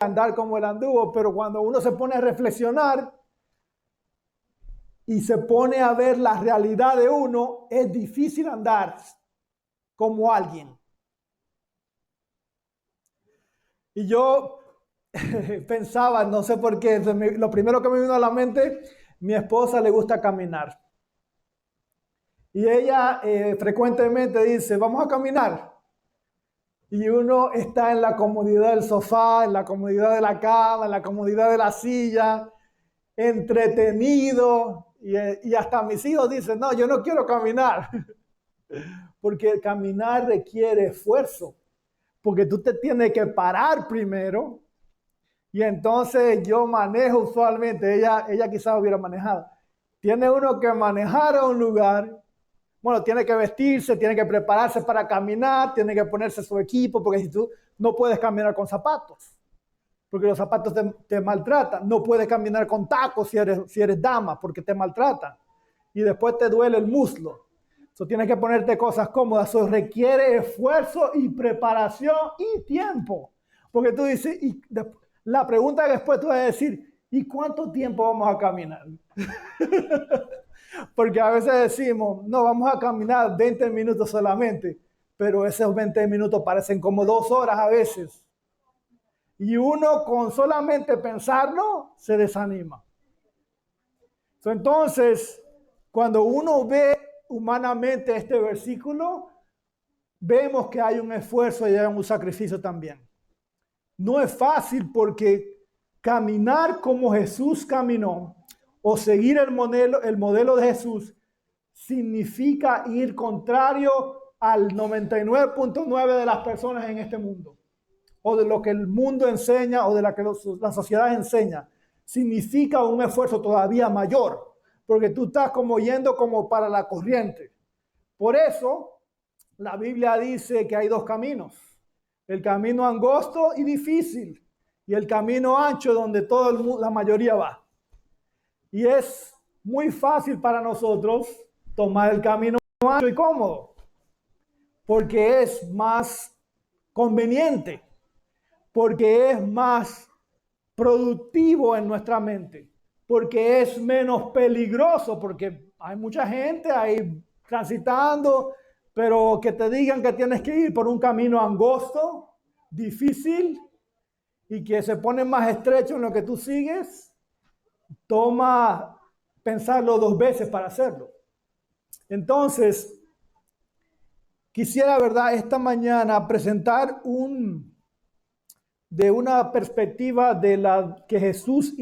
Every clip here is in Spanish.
andar como él anduvo, pero cuando uno se pone a reflexionar y se pone a ver la realidad de uno, es difícil andar como alguien. Y yo pensaba, no sé por qué, lo primero que me vino a la mente, mi esposa le gusta caminar. Y ella frecuentemente dice, vamos a caminar. Y uno está en la comodidad del sofá, en la comodidad de la cama, en la comodidad de la silla, entretenido. Y hasta mis hijos dicen, no, yo no quiero caminar. Porque caminar requiere esfuerzo. Porque tú te tienes que parar primero. Y entonces yo manejo usualmente, ella quizás hubiera manejado. Tiene uno que manejar a un lugar. Bueno, tiene que vestirse, tiene que prepararse para caminar, tiene que ponerse su equipo, porque si tú no puedes caminar con zapatos, porque los zapatos te maltratan. No puedes caminar con tacos si eres dama, porque te maltratan. Y después te duele el muslo. Eso tienes que ponerte cosas cómodas. Eso requiere esfuerzo y preparación y tiempo. Porque tú dices, la pregunta que después tú vas a decir, ¿y cuánto tiempo vamos a caminar? Porque a veces decimos, no, vamos a caminar 20 minutos solamente, pero esos 20 minutos parecen como 2 horas a veces. Y uno con solamente pensarlo se desanima. Entonces, cuando uno ve humanamente este versículo, vemos que hay un esfuerzo y hay un sacrificio también. No es fácil porque caminar como Jesús caminó o seguir el modelo de Jesús significa ir contrario al 99.9 de las personas en este mundo, o de lo que el mundo enseña o de lo que la sociedad enseña. Significa un esfuerzo todavía mayor, porque tú estás como yendo como para la corriente. Por eso la Biblia dice que hay 2 caminos: el camino angosto y difícil, y el camino ancho donde la mayoría va. Y es muy fácil para nosotros tomar el camino ancho y cómodo, porque es más conveniente, porque es más productivo en nuestra mente, porque es menos peligroso, porque hay mucha gente ahí transitando, pero que te digan que tienes que ir por un camino angosto, difícil, y que se pone más estrecho en lo que tú sigues, toma pensarlo 2 veces para hacerlo. Entonces, quisiera, ¿verdad?, esta mañana presentar de una perspectiva de la que Jesús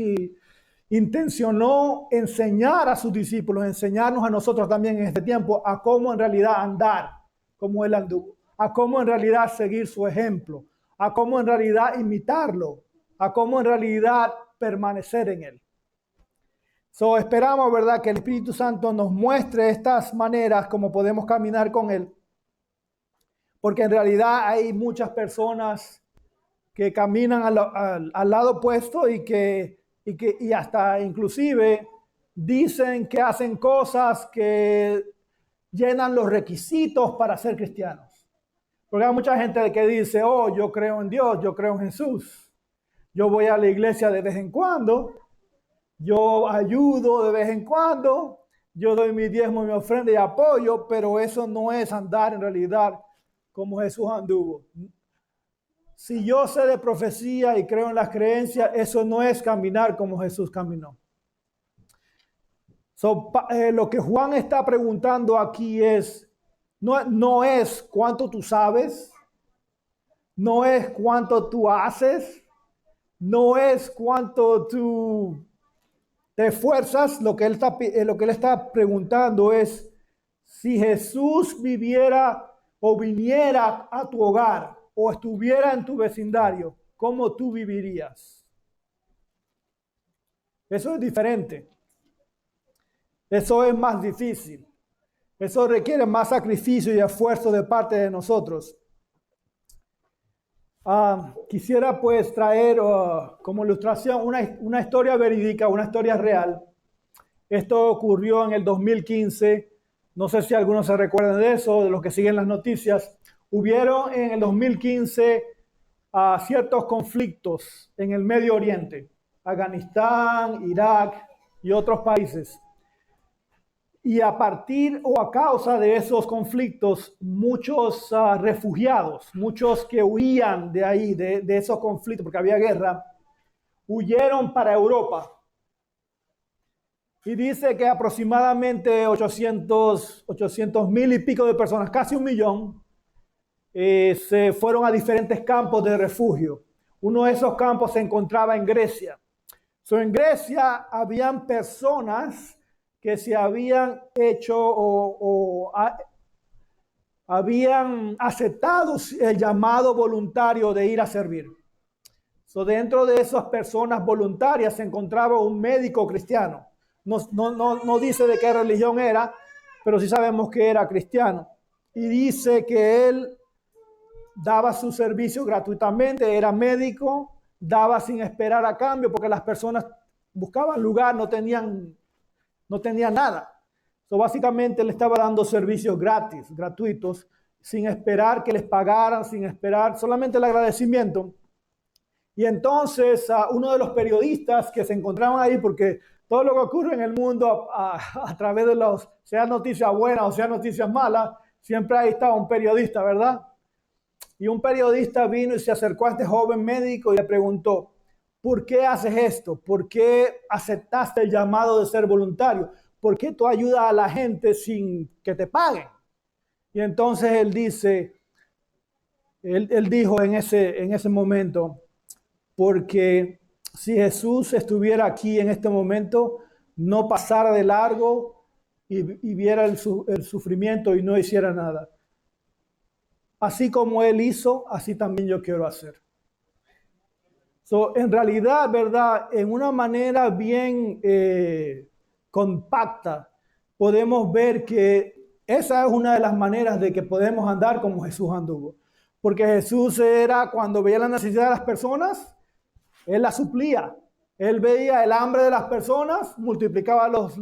intencionó enseñar a sus discípulos, enseñarnos a nosotros también en este tiempo a cómo en realidad andar como Él anduvo, a cómo en realidad seguir su ejemplo, a cómo en realidad imitarlo, a cómo en realidad permanecer en Él. Esperamos, ¿verdad?, que el Espíritu Santo nos muestre estas maneras como podemos caminar con Él, porque en realidad hay muchas personas que caminan al lado opuesto y hasta inclusive dicen que hacen cosas que llenan los requisitos para ser cristianos. Porque hay mucha gente que dice, oh, yo creo en Dios, yo creo en Jesús, yo voy a la iglesia de vez en cuando, yo ayudo de vez en cuando, yo doy mi diezmo y mi ofrenda y apoyo, pero eso no es andar en realidad como Jesús anduvo. Si yo sé de profecía y creo en las creencias, eso no es caminar como Jesús caminó. Lo que Juan está preguntando aquí es, no es cuánto tú sabes, no es cuánto tú haces, no es cuánto tú te esfuerzas. Lo que él está preguntando es si Jesús viviera o viniera a tu hogar o estuviera en tu vecindario, ¿cómo tú vivirías? Eso es diferente. Eso es más difícil. Eso requiere más sacrificio y esfuerzo de parte de nosotros. Quisiera pues traer como ilustración una historia verídica, una historia real. Esto ocurrió en el 2015. No sé si algunos se recuerdan de eso, de los que siguen las noticias. Hubieron en el 2015 a ciertos conflictos en el Medio Oriente, Afganistán, Irak y otros países. Y a partir o a causa de esos conflictos, muchos refugiados, muchos que huían de ahí, de esos conflictos, porque había guerra, huyeron para Europa. Y dice que aproximadamente 800,000 y pico de personas, casi 1,000,000, se fueron a diferentes campos de refugio. Uno de esos campos se encontraba en Grecia. En Grecia habían personas que se habían hecho habían aceptado el llamado voluntario de ir a servir. Dentro de esas personas voluntarias se encontraba un médico cristiano. No dice de qué religión era, pero sí sabemos que era cristiano. Y dice que él daba su servicio gratuitamente, era médico, daba sin esperar a cambio, porque las personas buscaban lugar, no tenían nada. Básicamente le estaba dando servicios gratuitos, sin esperar que les pagaran, sin esperar solamente el agradecimiento. Y entonces uno de los periodistas que se encontraban ahí, porque todo lo que ocurre en el mundo a través de sea noticias buenas o sea noticias malas, siempre ahí estaba un periodista, ¿verdad? Y un periodista vino y se acercó a este joven médico y le preguntó, ¿por qué haces esto? ¿Por qué aceptaste el llamado de ser voluntario? ¿Por qué tú ayudas a la gente sin que te paguen? Y entonces él dijo en ese momento, porque si Jesús estuviera aquí en este momento, no pasara de largo y viera el sufrimiento y no hiciera nada. Así como Él hizo, así también yo quiero hacer. En realidad, ¿verdad? En una manera bien compacta, podemos ver que esa es una de las maneras de que podemos andar como Jesús anduvo. Porque Jesús era, cuando veía la necesidad de las personas, Él la suplía. Él veía el hambre de las personas, multiplicaba los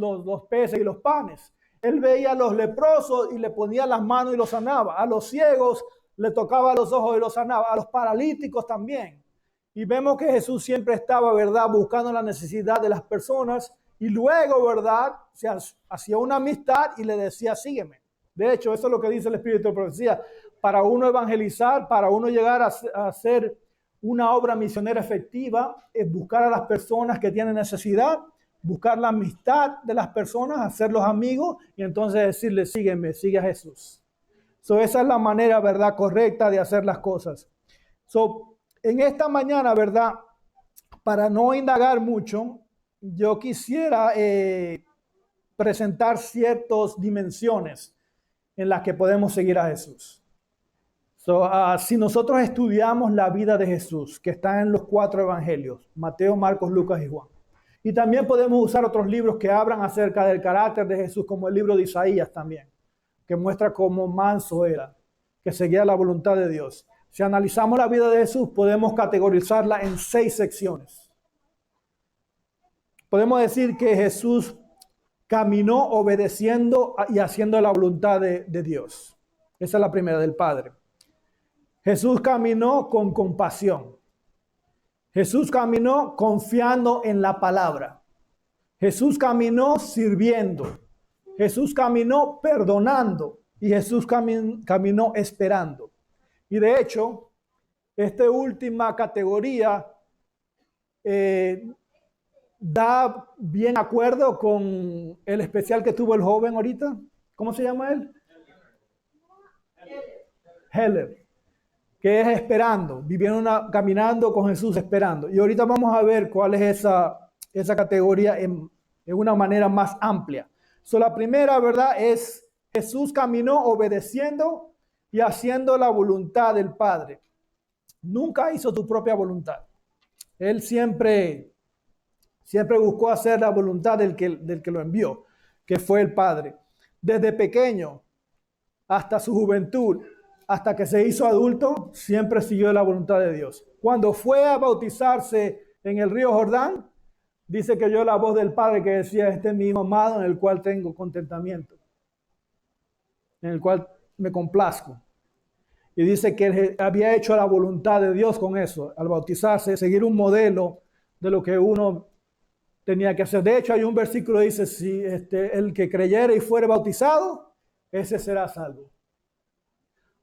peces y los panes. Él veía a los leprosos y le ponía las manos y los sanaba. A los ciegos le tocaba los ojos y los sanaba. A los paralíticos también. Y vemos que Jesús siempre estaba, ¿verdad?, buscando la necesidad de las personas. Y luego, ¿verdad?, se hacía una amistad y le decía, sígueme. De hecho, eso es lo que dice el Espíritu de Profecía. Para uno evangelizar, para uno llegar a ser una obra misionera efectiva, es buscar a las personas que tienen necesidad, buscar la amistad de las personas, hacerlos amigos y entonces decirles, sígueme, sigue a Jesús. Esa es la manera, ¿verdad?, correcta de hacer las cosas. En esta mañana, ¿verdad?, para no indagar mucho, yo quisiera presentar ciertas dimensiones en las que podemos seguir a Jesús. Si nosotros estudiamos la vida de Jesús, que está en los 4 evangelios, Mateo, Marcos, Lucas y Juan, y también podemos usar otros libros que hablan acerca del carácter de Jesús, como el libro de Isaías también, que muestra cómo manso era, que seguía la voluntad de Dios. Si analizamos la vida de Jesús, podemos categorizarla en 6 secciones. Podemos decir que Jesús caminó obedeciendo y haciendo la voluntad de Dios. Esa es la primera, del Padre. Jesús caminó con compasión. Jesús caminó confiando en la palabra. Jesús caminó sirviendo. Jesús caminó perdonando. Y Jesús caminó esperando. Y de hecho, esta última categoría da bien acuerdo con el especial que tuvo el joven ahorita. ¿Cómo se llama él? Heller. Que es esperando, caminando con Jesús esperando. Y ahorita vamos a ver cuál es esa categoría en una manera más amplia. La primera, ¿verdad?, es Jesús caminó obedeciendo y haciendo la voluntad del Padre. Nunca hizo su propia voluntad. Él siempre buscó hacer la voluntad del que lo envió, que fue el Padre. Desde pequeño hasta su juventud, hasta que se hizo adulto, siempre siguió la voluntad de Dios. Cuando fue a bautizarse en el río Jordán, dice que oyó la voz del Padre que decía, este es mi Hijo amado en el cual tengo contentamiento, en el cual me complazco. Y dice que él había hecho la voluntad de Dios con eso, al bautizarse, seguir un modelo de lo que uno tenía que hacer. De hecho, hay un versículo que dice, si el que creyere y fuere bautizado, ese será salvo.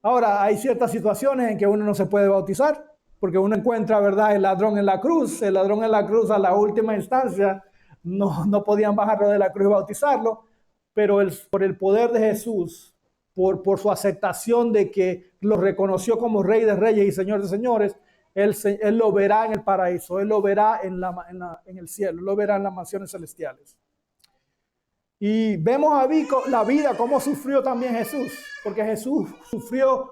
Ahora, hay ciertas situaciones en que uno no se puede bautizar, porque uno encuentra, ¿verdad?, el ladrón en la cruz a la última instancia, no podían bajarlo de la cruz y bautizarlo, pero por el poder de Jesús, por su aceptación de que lo reconoció como Rey de Reyes y Señor de Señores, él lo verá en el paraíso, él lo verá en el cielo, lo verá en las mansiones celestiales. Y vemos la vida, cómo sufrió también Jesús, porque Jesús sufrió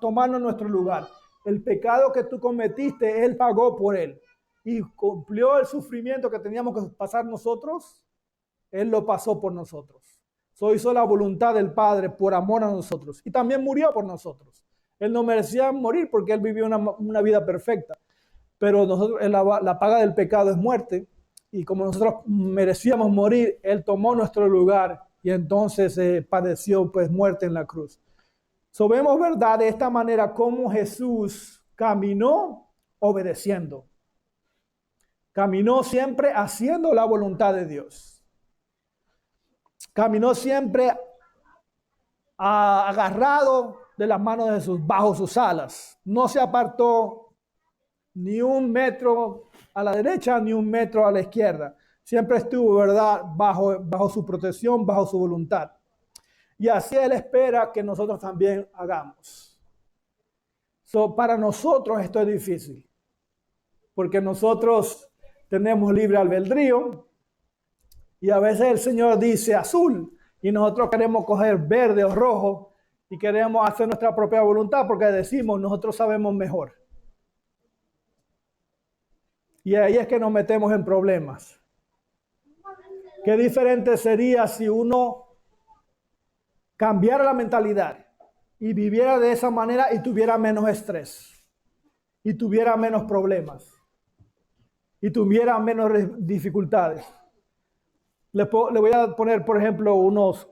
tomando nuestro lugar. El pecado que tú cometiste, Él pagó por él. Y cumplió el sufrimiento que teníamos que pasar nosotros, Él lo pasó por nosotros. Hizo la voluntad del Padre por amor a nosotros. Y también murió por nosotros. Él no merecía morir porque Él vivió una vida perfecta. Pero nosotros, la paga del pecado es muerte. Y como nosotros merecíamos morir, Él tomó nuestro lugar y entonces padeció pues muerte en la cruz. Vemos, ¿verdad?, de esta manera cómo Jesús caminó obedeciendo. Caminó siempre haciendo la voluntad de Dios. Caminó siempre agarrado de las manos de Jesús, bajo sus alas. No se apartó ni un metro a la derecha ni un metro a la izquierda. Siempre estuvo, ¿verdad?, bajo su protección, bajo su voluntad. Y así Él espera que nosotros también hagamos. Para nosotros esto es difícil, porque nosotros tenemos libre albedrío y a veces el Señor dice azul y nosotros queremos coger verde o rojo y queremos hacer nuestra propia voluntad porque decimos nosotros sabemos mejor. Y ahí es que nos metemos en problemas. Qué diferente sería si uno cambiara la mentalidad y viviera de esa manera y tuviera menos estrés, y tuviera menos problemas, y tuviera menos dificultades. Le voy a poner, por ejemplo, unos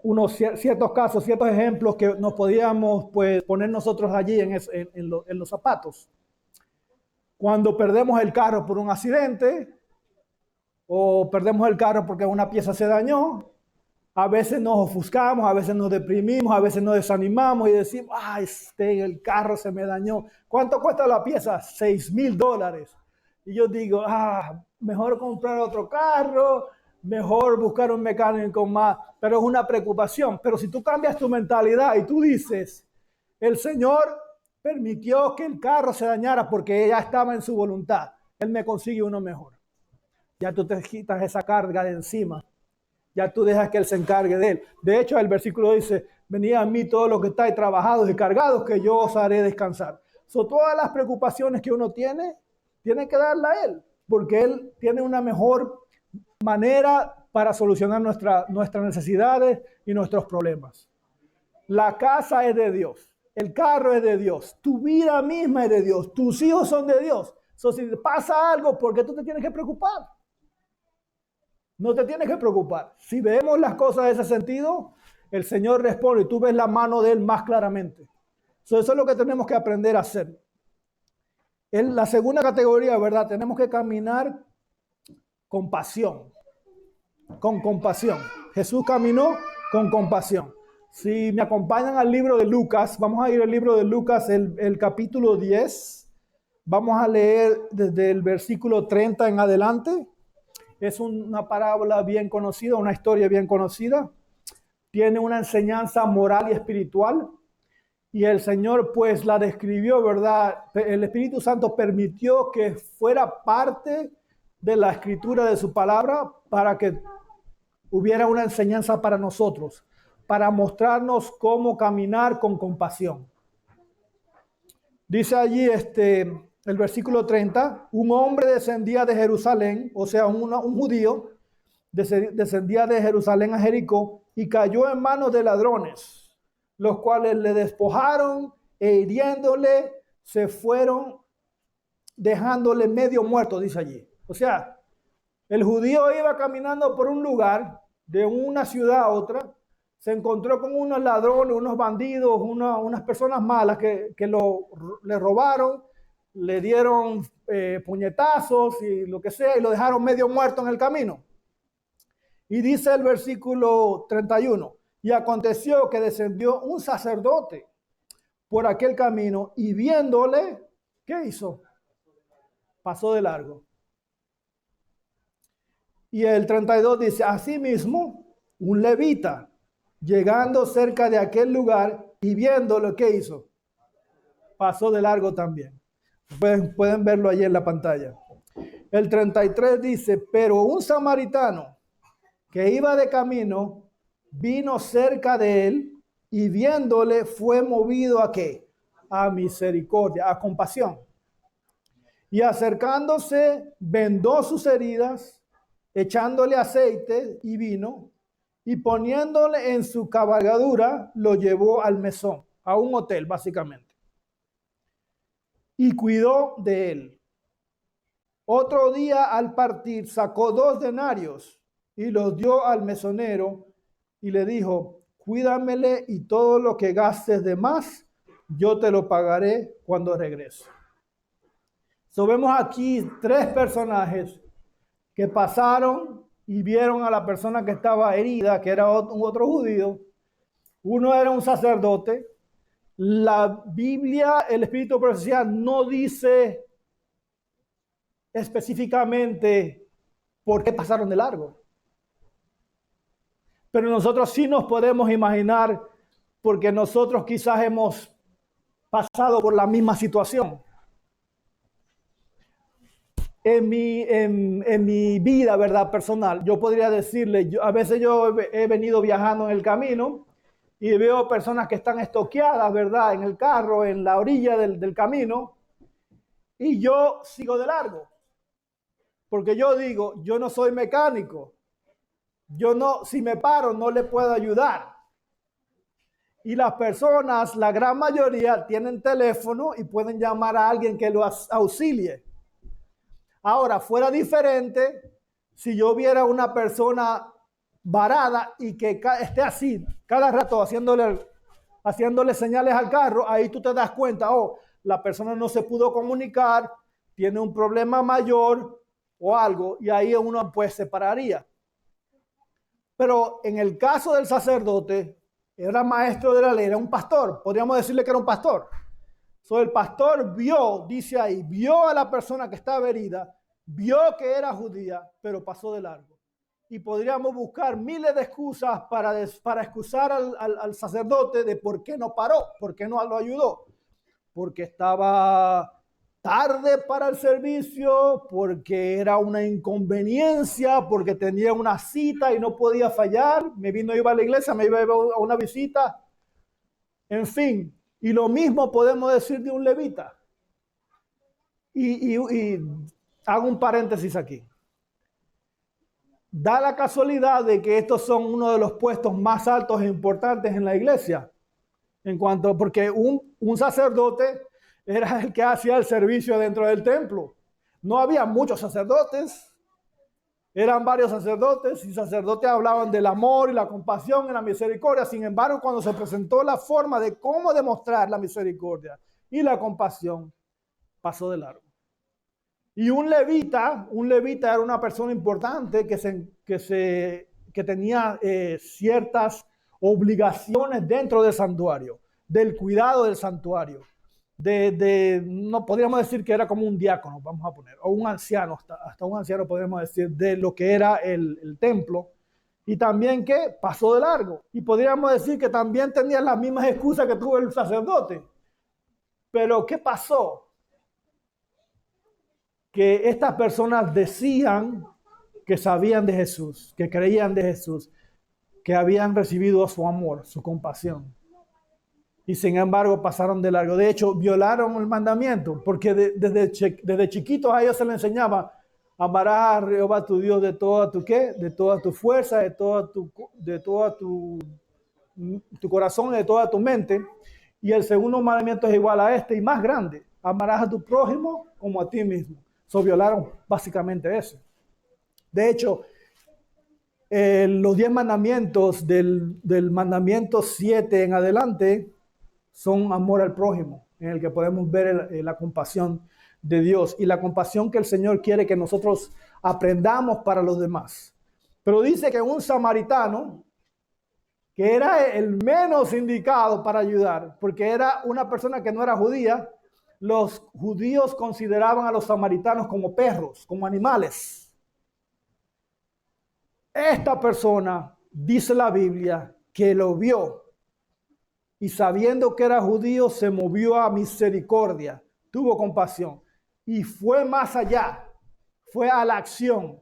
ciertos casos, ciertos ejemplos que nos podíamos pues, poner nosotros allí en los zapatos. Cuando perdemos el carro por un accidente, o perdemos el carro porque una pieza se dañó, a veces nos ofuscamos, a veces nos deprimimos, a veces nos desanimamos y decimos, el carro se me dañó. ¿Cuánto cuesta la pieza? $6,000. Y yo digo, mejor comprar otro carro, mejor buscar un mecánico más, pero es una preocupación. Pero si tú cambias tu mentalidad y tú dices, el Señor permitió que el carro se dañara porque ella estaba en su voluntad, Él me consigue uno mejor. Ya tú te quitas esa carga de encima. Ya tú dejas que Él se encargue de él. De hecho, el versículo dice, venid a mí todos los que estáis trabajados y cargados, que yo os haré descansar. Todas las preocupaciones que uno tiene que darla a Él, porque Él tiene una mejor manera para solucionar nuestras necesidades y nuestros problemas. La casa es de Dios, el carro es de Dios, tu vida misma es de Dios, tus hijos son de Dios. Si pasa algo, ¿por qué tú te tienes que preocupar? No te tienes que preocupar. Si vemos las cosas en ese sentido, el Señor responde y tú ves la mano de Él más claramente. Eso es lo que tenemos que aprender a hacer. En la segunda categoría, ¿verdad? Tenemos que caminar con pasión. Con compasión. Jesús caminó con compasión. Si me acompañan al libro de Lucas, vamos a ir al libro de Lucas, el capítulo 10. Vamos a leer desde el versículo 30 en adelante. Es una parábola bien conocida, una historia bien conocida. Tiene una enseñanza moral y espiritual. Y el Señor pues la describió, ¿verdad? El Espíritu Santo permitió que fuera parte de la escritura de su palabra para que hubiera una enseñanza para nosotros, para mostrarnos cómo caminar con compasión. Dice allí el versículo 30, un hombre descendía de Jerusalén, o sea, un judío, descendía de Jerusalén a Jericó y cayó en manos de ladrones, los cuales le despojaron e hiriéndole se fueron, dejándole medio muerto, dice allí. O sea, el judío iba caminando por un lugar, de una ciudad a otra, se encontró con unos ladrones, unos bandidos, unas personas malas que le robaron, le dieron puñetazos y lo que sea, y lo dejaron medio muerto en el camino. Y dice el versículo 31, y aconteció que descendió un sacerdote por aquel camino y viéndole, ¿qué hizo? Pasó de largo. Y el 32 dice, asimismo, un levita, llegando cerca de aquel lugar y viéndolo, ¿qué hizo? Pasó de largo también. Pueden verlo allí en la pantalla. El 33 dice, pero un samaritano que iba de camino, vino cerca de él y viéndole fue movido ¿a qué? A misericordia, a compasión. Y acercándose, vendó sus heridas, echándole aceite y vino, y poniéndole en su cabalgadura, lo llevó al mesón, a un hotel básicamente. Y cuidó de él. Otro día al partir sacó 2 denarios y los dio al mesonero y le dijo, cuídamele y todo lo que gastes de más, yo te lo pagaré cuando regrese. So, vemos aquí 3 personajes que pasaron y vieron a la persona que estaba herida, que era otro judío. Uno era un sacerdote. La Biblia, el Espíritu Profecía, no dice específicamente por qué pasaron de largo. Pero nosotros sí nos podemos imaginar porque nosotros quizás hemos pasado por la misma situación. En mi vida, ¿verdad? Personal, yo podría decirle, a veces yo he venido viajando en el camino y veo personas que están estoqueadas, ¿verdad? En el carro, en la orilla del camino, y yo sigo de largo. Porque yo digo, yo no soy mecánico. Yo no, si me paro, no le puedo ayudar. Y las personas, la gran mayoría, tienen teléfono y pueden llamar a alguien que lo auxilie. Ahora, fuera diferente si yo viera una persona varada y que esté así, cada rato haciéndole señales al carro, ahí tú te das cuenta, oh, la persona no se pudo comunicar, tiene un problema mayor o algo, y ahí uno pues se pararía. Pero en el caso del sacerdote, era maestro de la ley, era un pastor, podríamos decirle que era un pastor. So, el pastor vio, dice ahí, vio a la persona que estaba herida, vio que era judía, pero pasó de largo. Y podríamos buscar miles de excusas para excusar al sacerdote de por qué no paró, por qué no lo ayudó. Porque estaba tarde para el servicio, porque era una inconveniencia, porque tenía una cita y no podía fallar. Iba a la iglesia, me iba a una visita. En fin. Y lo mismo podemos decir de un levita. Y hago un paréntesis aquí. Da la casualidad de que estos son uno de los puestos más altos e importantes en la iglesia. Porque un sacerdote era el que hacía el servicio dentro del templo. No había muchos sacerdotes. Eran varios sacerdotes y sacerdotes hablaban del amor y la compasión y la misericordia. Sin embargo, cuando se presentó la forma de cómo demostrar la misericordia y la compasión, pasó de largo. Y un levita era una persona importante que tenía ciertas obligaciones dentro del santuario, del cuidado del santuario. No podríamos decir que era como un diácono, vamos a poner, o un anciano, hasta un anciano podríamos decir, de lo que era el templo, y también que pasó de largo. Y podríamos decir que también tenía las mismas excusas que tuvo el sacerdote. Pero ¿qué pasó? Que estas personas decían que sabían de Jesús, que creían de Jesús, que habían recibido su amor, su compasión. Y sin embargo pasaron de largo. De hecho, violaron el mandamiento, porque desde chiquitos a ellos se les enseñaba: amarás a Jehová tu Dios de toda tu ¿qué? De toda tu fuerza, de toda tu corazón, de toda tu mente. Y el segundo mandamiento es igual a este y más grande: amarás a tu prójimo como a ti mismo. So, violaron básicamente eso. De hecho, los 10 mandamientos del mandamiento 7 en adelante son amor al prójimo, en el que podemos ver la compasión de Dios y la compasión que el Señor quiere que nosotros aprendamos para los demás. Pero dice que un samaritano, que era el menos indicado para ayudar, porque era una persona que no era judía, los judíos consideraban a los samaritanos como perros, como animales. Esta persona, dice la Biblia, que lo vio y sabiendo que era judío, se movió a misericordia, tuvo compasión y fue más allá, fue a la acción.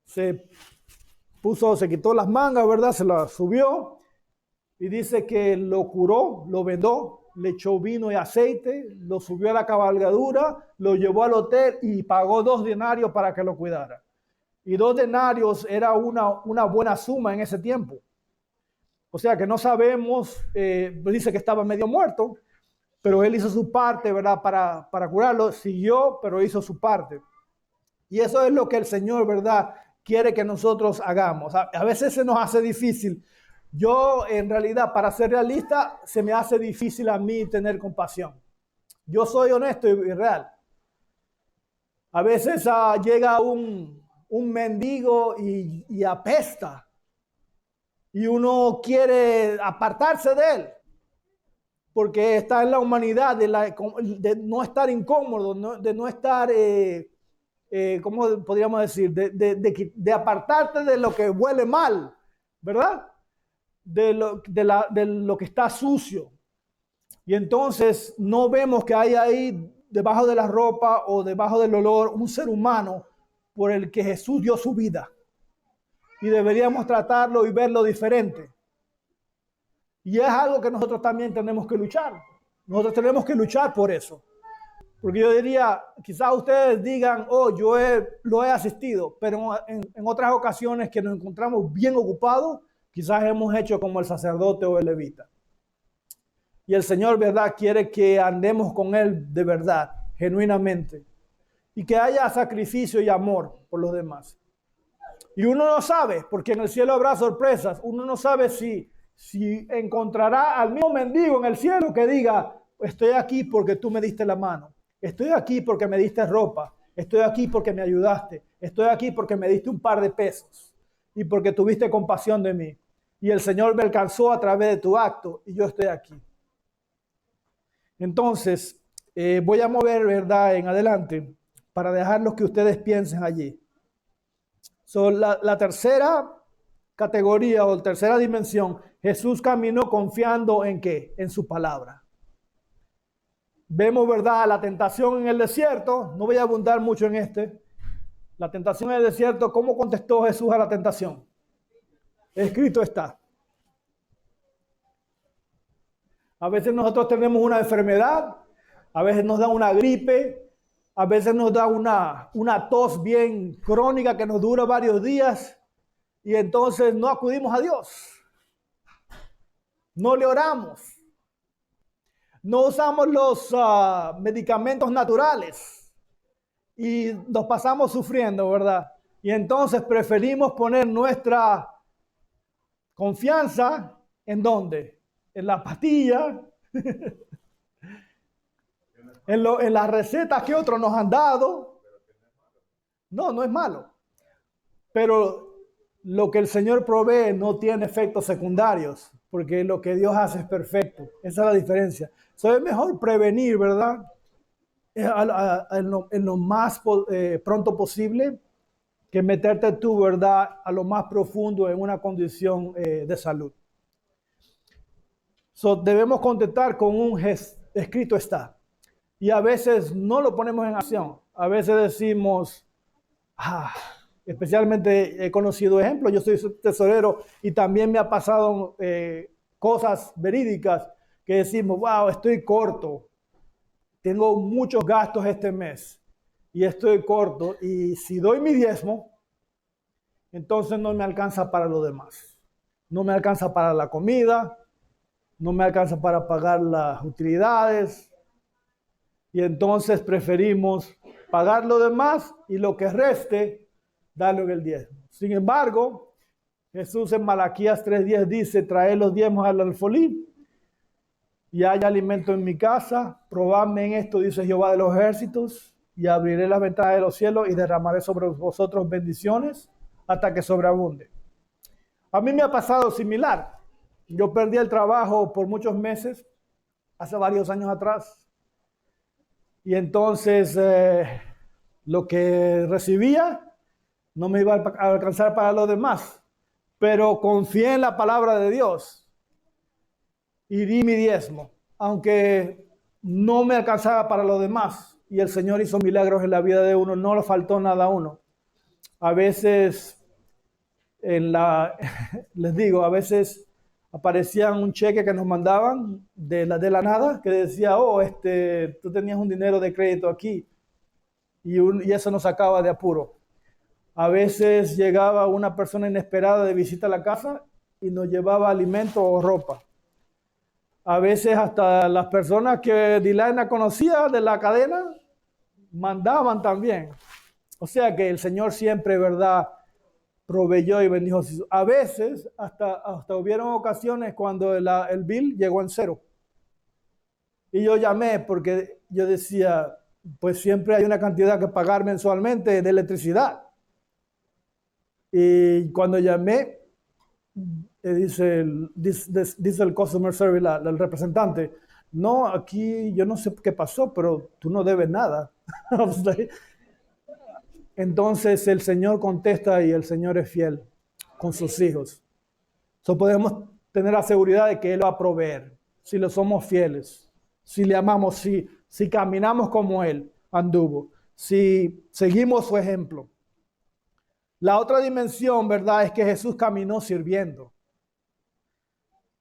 Se quitó las mangas, ¿verdad? Se las subió y dice que lo curó, lo vendó, le echó vino y aceite, lo subió a la cabalgadura, lo llevó al hotel y pagó 2 denarios para que lo cuidara. Y 2 denarios era una buena suma en ese tiempo. O sea que no sabemos, dice que estaba medio muerto, pero él hizo su parte, ¿verdad? Para curarlo, siguió, pero hizo su parte. Y eso es lo que el Señor, ¿verdad?, quiere que nosotros hagamos. A veces se nos hace difícil. Yo, en realidad, para ser realista, se me hace difícil a mí tener compasión. Yo soy honesto y real. A veces llega un mendigo y apesta. Y uno quiere apartarse de él. Porque está en la humanidad de no estar incómodo, de no estar, ¿cómo podríamos decir? De apartarte de lo que huele mal, ¿verdad? De lo que está sucio. Y entonces no vemos que hay ahí debajo de la ropa o debajo del olor un ser humano por el que Jesús dio su vida. Y deberíamos tratarlo y verlo diferente. Y es algo que nosotros también tenemos que luchar. Nosotros tenemos que luchar por eso. Porque yo diría, quizás ustedes digan, oh, yo lo he asistido, pero en otras ocasiones que nos encontramos bien ocupados, quizás hemos hecho como el sacerdote o el levita. Y el Señor, ¿verdad?, quiere que andemos con Él de verdad, genuinamente. Y que haya sacrificio y amor por los demás. Y uno no sabe, porque en el cielo habrá sorpresas. Uno no sabe si encontrará al mismo mendigo en el cielo que diga, estoy aquí porque tú me diste la mano. Estoy aquí porque me diste ropa. Estoy aquí porque me ayudaste. Estoy aquí porque me diste un par de pesos. Y porque tuviste compasión de mí. Y el Señor me alcanzó a través de tu acto y yo estoy aquí. Entonces, voy a mover, ¿verdad?, en adelante para dejarlos que ustedes piensen allí. La tercera categoría o tercera dimensión, Jesús caminó confiando ¿en qué? En su palabra. Vemos, ¿verdad?, la tentación en el desierto. No voy a abundar mucho en la tentación en el desierto. ¿Cómo contestó Jesús a la tentación? Escrito está. A veces nosotros tenemos una enfermedad, a veces nos da una gripe, a veces nos da una tos bien crónica que nos dura varios días y entonces no acudimos a Dios. No le oramos. No usamos los medicamentos naturales y nos pasamos sufriendo, ¿verdad? Y entonces preferimos poner nuestra confianza ¿en dónde? En la pastilla, en las recetas que otros nos han dado. No es malo. Pero lo que el Señor provee no tiene efectos secundarios, porque lo que Dios hace es perfecto. Esa es la diferencia. Es mejor prevenir, ¿verdad? En lo más pronto posible que meterte tú, ¿verdad?, a lo más profundo en una condición de salud. Debemos contestar con un escrito está. Y a veces no lo ponemos en acción. A veces decimos, especialmente he conocido ejemplos, yo soy tesorero y también me ha pasado cosas verídicas que decimos, wow, estoy corto, tengo muchos gastos este mes y estoy corto y si doy mi diezmo, entonces no me alcanza para lo demás. No me alcanza para la comida, no me alcanza para pagar las utilidades y entonces preferimos pagar lo demás y lo que reste, darlo en el diezmo. Sin embargo, Jesús en Malaquías 3:10 dice, traed los diezmos al alfolí y hay alimento en mi casa. Probadme en esto, dice Jehová de los ejércitos, y abriré las ventanas de los cielos y derramaré sobre vosotros bendiciones hasta que sobreabunde. A mí me ha pasado similar. Yo perdí el trabajo por muchos meses, hace varios años atrás. Y entonces lo que recibía no me iba a alcanzar para los demás. Pero confié en la palabra de Dios y di mi diezmo, aunque no me alcanzaba para los demás. Y el Señor hizo milagros en la vida de uno, no le faltó nada a uno. A veces, les digo, a veces aparecían un cheque que nos mandaban de la nada, que decía, tú tenías un dinero de crédito aquí, y eso nos sacaba de apuro. A veces llegaba una persona inesperada de visita a la casa y nos llevaba alimento o ropa. A veces hasta las personas que Dilaina conocía de la cadena mandaban también. O sea que el Señor siempre, ¿verdad?, proveyó y bendijo. A veces hasta hubieron ocasiones cuando el bill llegó en cero. Y yo llamé porque yo decía, pues siempre hay una cantidad que pagar mensualmente de electricidad. Y cuando llamé, dice el customer service, el representante, no, aquí yo no sé qué pasó, pero tú no debes nada. Entonces el Señor contesta y el Señor es fiel con sus hijos. Podemos tener la seguridad de que Él va a proveer, si le somos fieles, si le amamos, si caminamos como Él anduvo, si seguimos su ejemplo. La otra dimensión, ¿verdad?, es que Jesús caminó sirviendo.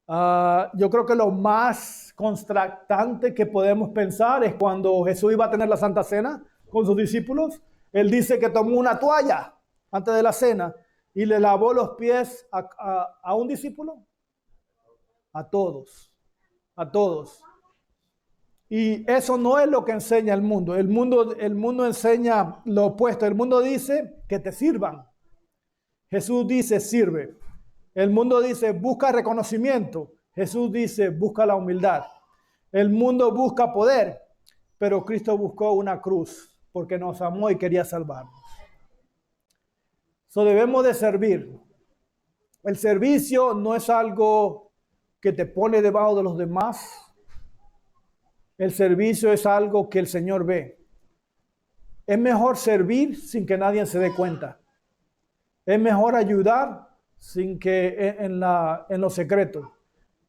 Yo creo que lo más contrastante que podemos pensar es cuando Jesús iba a tener la Santa Cena con sus discípulos. Él dice que tomó una toalla antes de la cena y le lavó los pies a un discípulo. A todos. Y eso no es lo que enseña el mundo. El mundo enseña lo opuesto. El mundo dice que te sirvan. Jesús dice, sirve. El mundo dice, busca reconocimiento. Jesús dice, busca la humildad. El mundo busca poder, pero Cristo buscó una cruz porque nos amó y quería salvarnos. Debemos de servir. El servicio no es algo que te pone debajo de los demás. El servicio es algo que el Señor ve. Es mejor servir sin que nadie se dé cuenta. Es mejor ayudar sin que en lo secreto.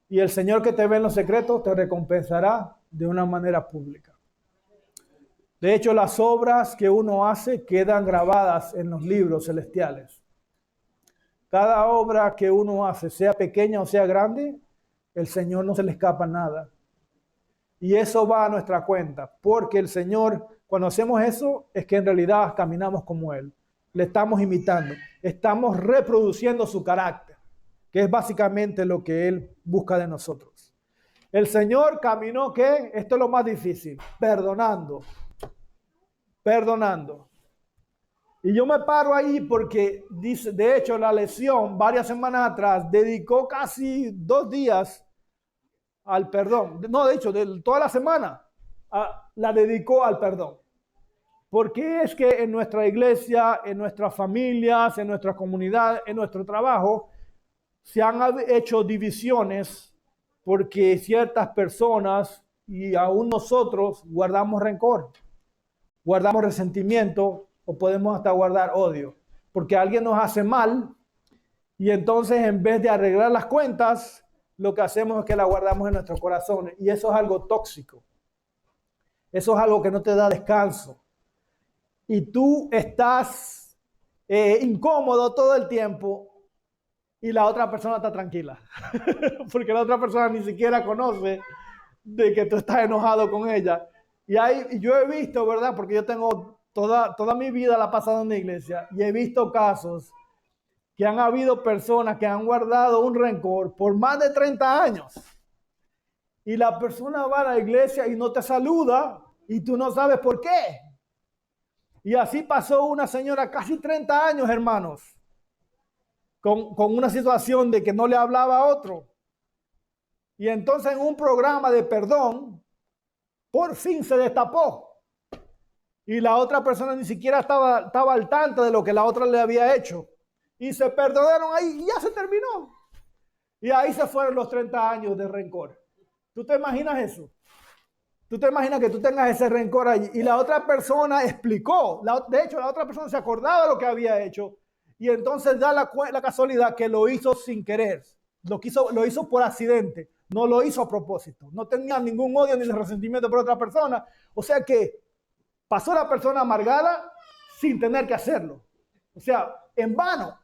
Y el Señor que te ve en lo secreto te recompensará de una manera pública. De hecho, las obras que uno hace quedan grabadas en los libros celestiales. Cada obra que uno hace, sea pequeña o sea grande, el Señor no se le escapa nada. Y eso va a nuestra cuenta, porque el Señor, cuando hacemos eso, es que en realidad caminamos como Él. Le estamos imitando, estamos reproduciendo su carácter, que es básicamente lo que Él busca de nosotros. El Señor caminó, ¿qué? Esto es lo más difícil, perdonando. Y yo me paro ahí porque, dice, de hecho, la lección, varias semanas atrás, dedicó casi 2 días al perdón. No, de hecho, toda la semana la dedicó al perdón. Porque es que en nuestra iglesia, en nuestras familias, en nuestra comunidad, en nuestro trabajo, se han hecho divisiones porque ciertas personas y aún nosotros guardamos rencor, guardamos resentimiento o podemos hasta guardar odio. Porque alguien nos hace mal y entonces en vez de arreglar las cuentas, lo que hacemos es que la guardamos en nuestros corazones. Y eso es algo tóxico. Eso es algo que no te da descanso. Y tú estás incómodo todo el tiempo y la otra persona está tranquila. Porque la otra persona ni siquiera conoce de que tú estás enojado con ella. Y yo he visto, ¿verdad? Porque yo tengo toda mi vida la he pasado en la iglesia y he visto casos que han habido personas que han guardado un rencor por más de 30 años. Y la persona va a la iglesia y no te saluda y tú no sabes por qué. Y así pasó una señora casi 30 años, hermanos. con una situación de que no le hablaba a otro. Y entonces en un programa de perdón, por fin se destapó. Y la otra persona ni siquiera estaba al tanto de lo que la otra le había hecho. Y se perdonaron ahí y ya se terminó. Y ahí se fueron los 30 años de rencor. ¿Tú te imaginas eso? ¿Tú te imaginas que tú tengas ese rencor allí? Y la otra persona explicó. De hecho, la otra persona se acordaba de lo que había hecho. Y entonces da la casualidad que lo hizo sin querer. Lo hizo por accidente. No lo hizo a propósito. No tenía ningún odio ni resentimiento por otra persona. O sea que pasó la persona amargada sin tener que hacerlo. O sea, en vano.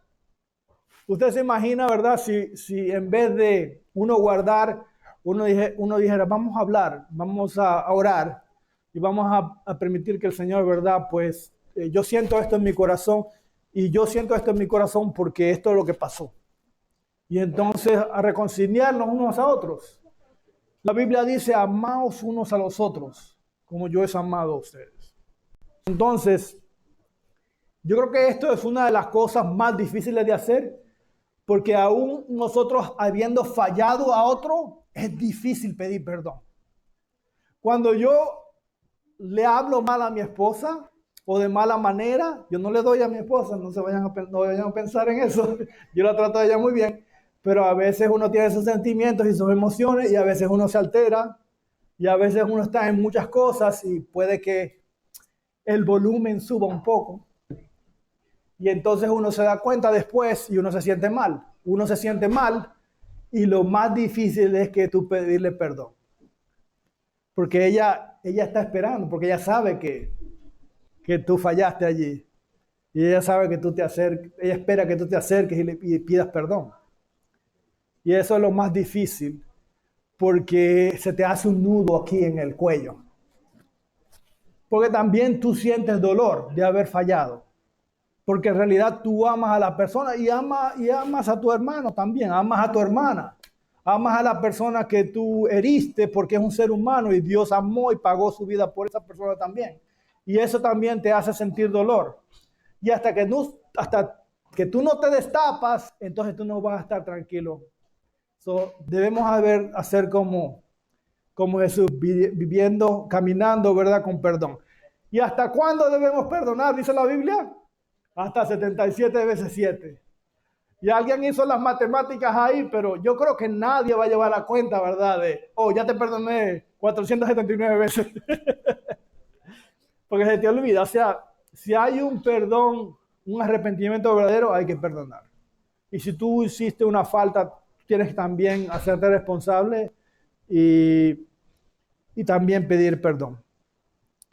Usted se imagina, ¿verdad? Si en vez de uno guardar, uno dijera, vamos a hablar, vamos a orar y vamos a permitir que el Señor, ¿verdad? Pues yo siento esto en mi corazón y yo siento esto en mi corazón porque esto es lo que pasó. Y entonces a reconciliarnos unos a otros. La Biblia dice, amaos unos a los otros, como yo he amado a ustedes. Entonces, yo creo que esto es una de las cosas más difíciles de hacer, porque aún nosotros habiendo fallado a otro, es difícil pedir perdón. Cuando yo le hablo mal a mi esposa o de mala manera, yo no le doy a mi esposa, no vayan a pensar en eso. Yo la trato a ella muy bien, pero a veces uno tiene sus sentimientos y sus emociones y a veces uno se altera y a veces uno está en muchas cosas y puede que el volumen suba un poco. Y entonces uno se da cuenta después y uno se siente mal. Uno se siente mal y lo más difícil es que tú pedirle perdón. Porque ella está esperando, porque ella sabe que tú fallaste allí. Y ella sabe que tú ella espera que tú te acerques y pidas perdón. Y eso es lo más difícil, porque se te hace un nudo aquí en el cuello. Porque también tú sientes dolor de haber fallado. Porque en realidad tú amas a la persona y amas a tu hermano también, amas a tu hermana, amas a la persona que tú heriste porque es un ser humano y Dios amó y pagó su vida por esa persona también. Y eso también te hace sentir dolor. Y hasta que tú no te destapas, entonces tú no vas a estar tranquilo. Debemos hacer como Jesús, viviendo, caminando, ¿verdad? Con perdón. ¿Y hasta cuándo debemos perdonar? Dice la Biblia. Hasta 77 veces 7. Y alguien hizo las matemáticas ahí, pero yo creo que nadie va a llevar la cuenta, ¿verdad? Ya te perdoné 479 veces. Porque se te olvida. O sea, si hay un perdón, un arrepentimiento verdadero, hay que perdonar. Y si tú hiciste una falta, tienes que también hacerte responsable y también pedir perdón.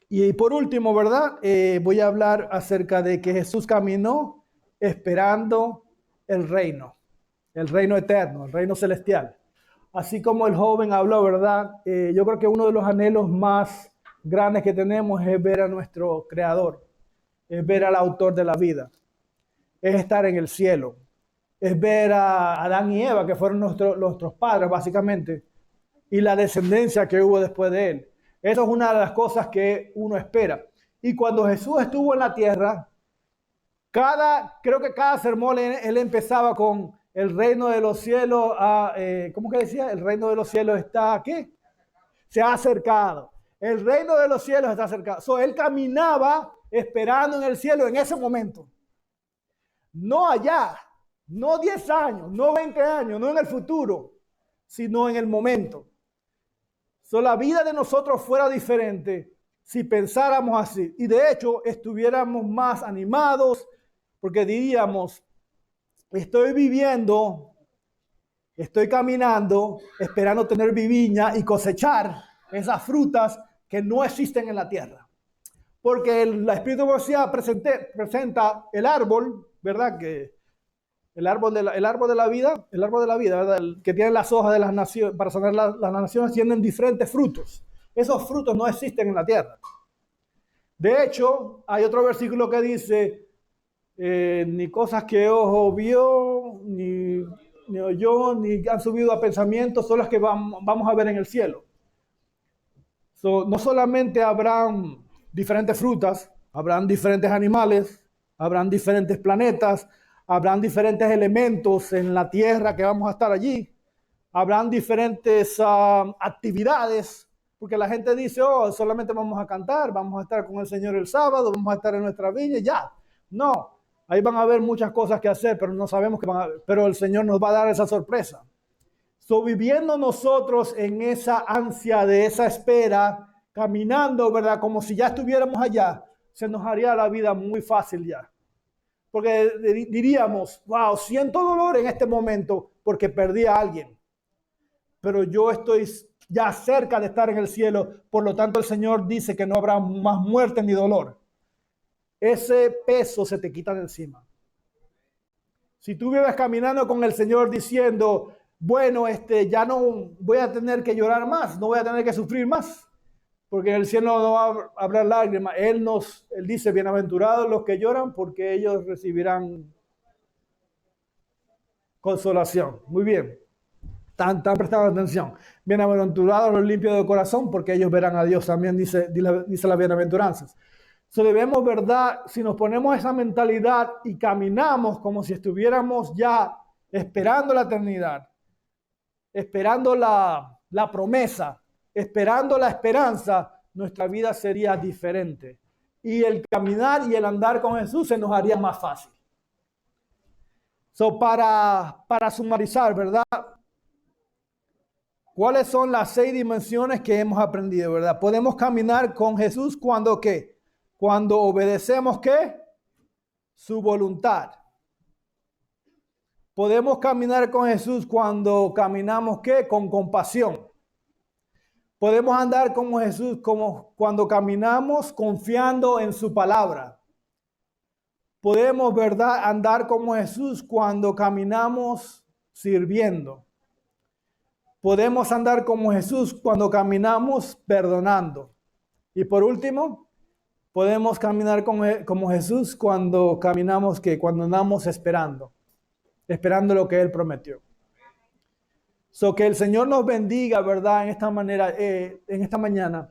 Y por último, ¿verdad? Voy a hablar acerca de que Jesús caminó esperando el reino eterno, el reino celestial. Así como el joven habló, ¿verdad? Yo creo que uno de los anhelos más grandes que tenemos es ver a nuestro Creador, es ver al autor de la vida, es estar en el cielo, es ver a Adán y Eva, que fueron nuestros padres, básicamente, y la descendencia que hubo después de él. Eso es una de las cosas que uno espera. Y cuando Jesús estuvo en la tierra, creo que cada sermón él empezaba con el reino de los cielos, ¿cómo que decía? El reino de los cielos está, ¿qué? Se ha acercado. El reino de los cielos está acercado. Él caminaba esperando en el cielo en ese momento. No allá, no 10 años, no 20 años, no en el futuro, sino en el momento. La vida de nosotros fuera diferente si pensáramos así. Y de hecho, estuviéramos más animados porque diríamos, estoy viviendo, estoy caminando, esperando tener viviña y cosechar esas frutas que no existen en la tierra. Porque el Espíritu de Profecía presenta el árbol, ¿verdad? Que el árbol de la vida, ¿verdad? El que tiene las hojas de las naciones, para sanar las naciones, tienen diferentes frutos. Esos frutos no existen en la tierra. De hecho, hay otro versículo que dice, ni cosas que ojo vio, ni oyó, ni han subido a pensamientos, son las que vamos a ver en el cielo. No solamente habrán diferentes frutas, habrán diferentes animales, habrán diferentes planetas, Habrán diferentes elementos en la tierra que vamos a estar allí. Habrán diferentes actividades, porque la gente dice, oh, solamente vamos a cantar, vamos a estar con el Señor el sábado, vamos a estar en nuestra villa, ya. No, ahí van a haber muchas cosas que hacer, pero no sabemos qué van a haber, pero el Señor nos va a dar esa sorpresa. So, viviendo nosotros en esa ansia de esa espera, caminando, ¿verdad? Como si ya estuviéramos allá, se nos haría la vida muy fácil ya. Porque diríamos, wow, siento dolor en este momento porque perdí a alguien. Pero yo estoy ya cerca de estar en el cielo, por lo tanto el Señor dice que no habrá más muerte ni dolor. Ese peso se te quita de encima. Si tú vives caminando con el Señor diciendo, bueno, ya no voy a tener que llorar más, no voy a tener que sufrir más, porque en el cielo no va a haber lágrimas. Él dice, bienaventurados los que lloran, porque ellos recibirán consolación. Muy bien. Están prestando atención. Bienaventurados los limpios de corazón, porque ellos verán a Dios. También dice las bienaventuranzas. So debemos, ¿verdad? Si nos ponemos esa mentalidad y caminamos como si estuviéramos ya esperando la eternidad, esperando la promesa, esperando la esperanza, nuestra vida sería diferente. Y el caminar y el andar con Jesús se nos haría más fácil. So para sumarizar, ¿verdad? ¿Cuáles son las 6 dimensiones que hemos aprendido, verdad? Podemos caminar con Jesús cuando ¿qué? Cuando obedecemos ¿qué? Su voluntad. Podemos caminar con Jesús cuando caminamos ¿qué? Con compasión. Podemos andar como Jesús cuando caminamos confiando en su palabra. Podemos, ¿verdad? Andar como Jesús cuando caminamos sirviendo. Podemos andar como Jesús cuando caminamos perdonando. Y por último, podemos caminar como Jesús cuando caminamos, cuando andamos esperando lo que Él prometió. So que el Señor nos bendiga, ¿verdad? En esta manera, en esta mañana,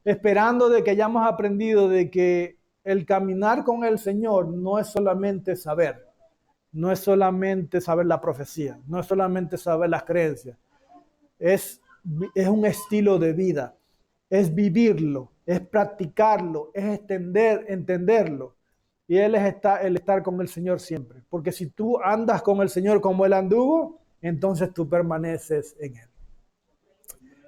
esperando de que hayamos aprendido de que el caminar con el Señor no es solamente saber, no es solamente saber la profecía, no es solamente saber las creencias. Es un estilo de vida, es vivirlo, es practicarlo, es entenderlo. Y Él es el estar con el Señor siempre. Porque si tú andas con el Señor como Él anduvo, entonces tú permaneces en Él.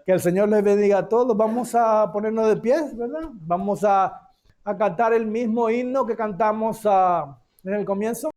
Que el Señor les bendiga a todos. Vamos a ponernos de pie, ¿verdad? Vamos a cantar el mismo himno que cantamos en el comienzo.